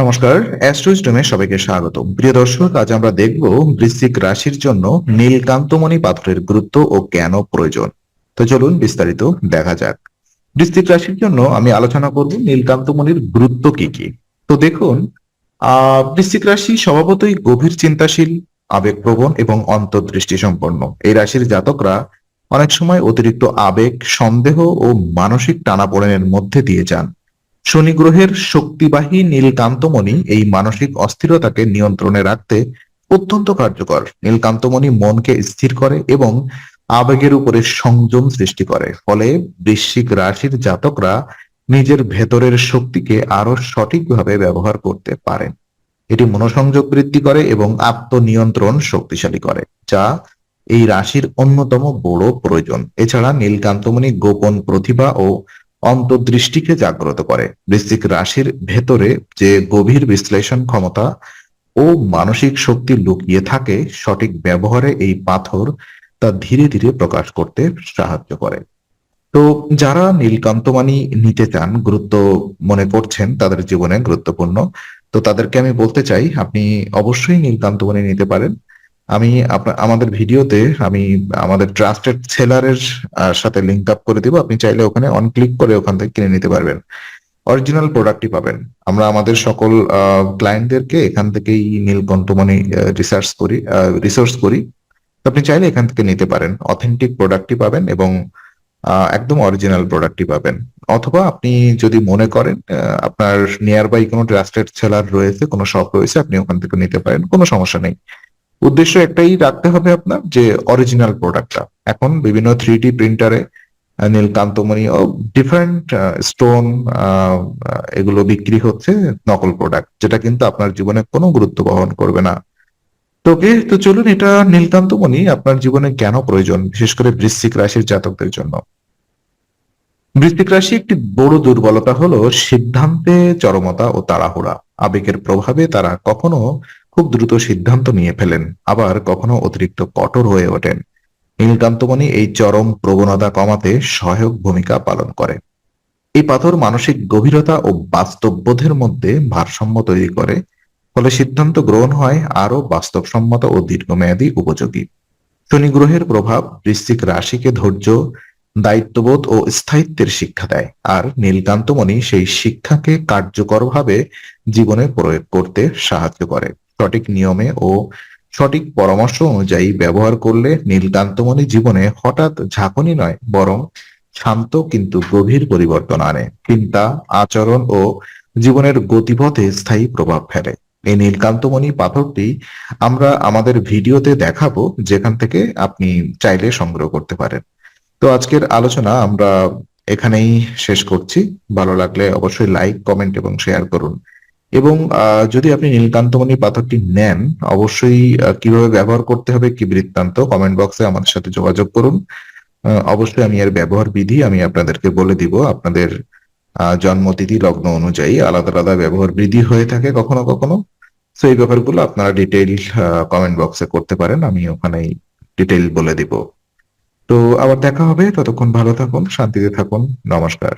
নমস্কার, অ্যাস্ট্রোইস্টমে সবাইকে স্বাগত। প্রিয় দর্শক, আজ আমরা দেখব বৃশ্চিক রাশির জন্য নীলকান্তমণি পাথরের গুরুত্ব ও কেন প্রয়োজন। তো চলুন বিস্তারিত দেখা যাক। বৃশ্চিক রাশির জন্য আমি আলোচনা করব নীলকান্তমণির গুরুত্ব কি কি। তো দেখুন, বৃশ্চিক রাশি স্বভাবতই গভীর চিন্তাশীল, আবেগপ্রবণ এবং অন্তর্দৃষ্টি সম্পন্ন। এই রাশির জাতকরা অনেক সময় অতিরিক্ত আবেগ, সন্দেহ ও মানসিক টানাপোড়েনের মধ্যে দিয়ে যান। শনি গ্রহের শক্তিবাহী নীলকান্তমণি এই মানসিক অস্থিরতাকে নিয়ন্ত্রণে রাখতে অত্যন্ত কার্যকর। নীলকান্তমণি মনকে স্থির করে এবং আবেগের উপরে সংযম সৃষ্টি করে, ফলে বৃশ্চিক রাশির জাতকরা নিজের ভেতরের শক্তিকে আরো সঠিকভাবে ব্যবহার করতে পারেন। এটি মনোসংযোগ বৃদ্ধি করে এবং আত্মনিয়ন্ত্রণ শক্তিশালী করে, যা এই রাশির অন্যতম বড় প্রয়োজন। এছাড়া নীলকান্তমণি গোপন প্রতিভা ও অন্তর্দৃষ্টিকে জাগ্রত করে। বৃশ্চিক রাশির ভেতরে যে গভীর বিশ্লেষণ ক্ষমতা ও মানসিক শক্তি লুকিয়ে থাকে, সঠিক ব্যবহারে এই পাথর তা ধীরে ধীরে প্রকাশ করতে সাহায্য করে। তো যারা নীলকান্তমণি নিতে চান, গুরুত্ব মনে করছেন তাদের জীবনে গুরুত্বপূর্ণ, তো তাদেরকে আমি বলতে চাই আপনি অবশ্যই নীলকান্তমণি নিতে পারেন। আমি আমাদের ভিডিওতে আমি আমাদের ট্রাস্টেড সেলারের সাথে লিংক আপ করে দিব। আপনি চাইলে ওখানে অন ক্লিক করে ওখান থেকে কিনে নিতে পারবেন। অরিজিনাল প্রোডাক্টই পাবেন। আমরা আমাদের সকল ক্লায়েন্টদেরকে এখান থেকেই নীলকান্তমণি রিসোর্স করি। তো আপনি চাইলে এখান থেকে নিতে পারেন। অথেন্টিক প্রোডাক্টই পাবেন এবং একদম অরিজিনাল প্রোডাক্টই পাবেন। অথবা আপনি যদি মনে করেন আপনার নিয়ার বাই কোনো ট্রাস্টেড সেলার রয়েছে, কোনো শপ রয়েছে, আপনি ওখান থেকে নিতে পারেন, কোনো সমস্যা নেই। উদ্দেশ্য একটাই রাখতে হবে আপনার, যে অরিজিনাল প্রোডাক্টটা। এখন বিভিন্ন 3D প্রিন্টারে নীলকান্তমণি ও ডিফারেন্ট স্টোন এগুলো বিক্রি হচ্ছে, নকল প্রোডাক্ট, যেটা কিন্তু আপনার জীবনে কোনো গুরুত্ব বহন করবে না। তো চলুন, এটা নীলকান্তমণি আপনার জীবনে কেন প্রয়োজন, বিশেষ করে বৃশ্চিক রাশির জাতকদের জন্য। বৃশ্চিক রাশি একটি বড় দুর্বলতা হলো সিদ্ধান্তে চরমতা ও তাড়াহুড়া। আবেগের প্রভাবে তারা কখনো খুব দ্রুত সিদ্ধান্ত নিয়ে ফেলেন, আবার কখনো অতিরিক্ত কঠোর হয়ে ওঠেন। নীলকান্তমণি এই চরম প্রবণতা কমাতে সহায়ক ভূমিকা পালন করে। এই পাথর মানসিক গভীরতা ও বাস্তববোধের মধ্যে ভারসাম্য তৈরি করে, ফলে সিদ্ধান্ত গ্রহণ হয় আরো বাস্তবসম্মত ও দীর্ঘমেয়াদী উপযোগী। শনি গ্রহের প্রভাব বৃশ্চিক রাশিকে ধৈর্য, দায়িত্ববোধ ও স্থায়িত্বের শিক্ষা দেয়, আর নীলকান্তমণি সেই শিক্ষাকে কার্যকরভাবে জীবনে প্রয়োগ করতে সাহায্য করে। সঠিক নিয়মে ও সঠিক পরামর্শ অনুযায়ী ব্যবহার করলে নীলকান্তমণি জীবনে হঠাৎ ঝাঁকুনি নয়, বরং শান্ত কিন্তু গভীর পরিবর্তন আনে। চিন্তা, আচরণ ও জীবনের গতিপথে স্থায়ী প্রভাব ফেলে। এই নীলকান্তমণি পাথরটি আমরা আমাদের ভিডিওতে দেখাবো, যেখান থেকে আপনি চাইলে সংগ্রহ করতে পারেন। তো আজকের আলোচনা আমরা এখানেই শেষ করছি। ভালো লাগলে অবশ্যই লাইক, কমেন্ট এবং শেয়ার করুন। এবং যদি আপনি নীলকান্তমণি পাথরটি নেন, অবশ্যই কিভাবে ব্যবহার করতে হবে, কি বৃত্তান্ত, কমেন্ট বক্সে আমাদের সাথে যোগাযোগ করুন। অবশ্যই আমি এর ব্যবহার বিধি আমি আপনাদেরকে বলে দিব। আপনাদের জন্মতিথি লগ্ন অনুযায়ী আলাদা আলাদা ব্যবহার বিধি হয়ে থাকে কখনো কখনো। তো এই ব্যাপারগুলো আপনারা ডিটেইল কমেন্ট বক্সে করতে পারেন, আমি ওখানেই ডিটেইল বলে দিব। তো আবার দেখা হবে, ততক্ষণ ভালো থাকুন, শান্তিতে থাকুন। নমস্কার।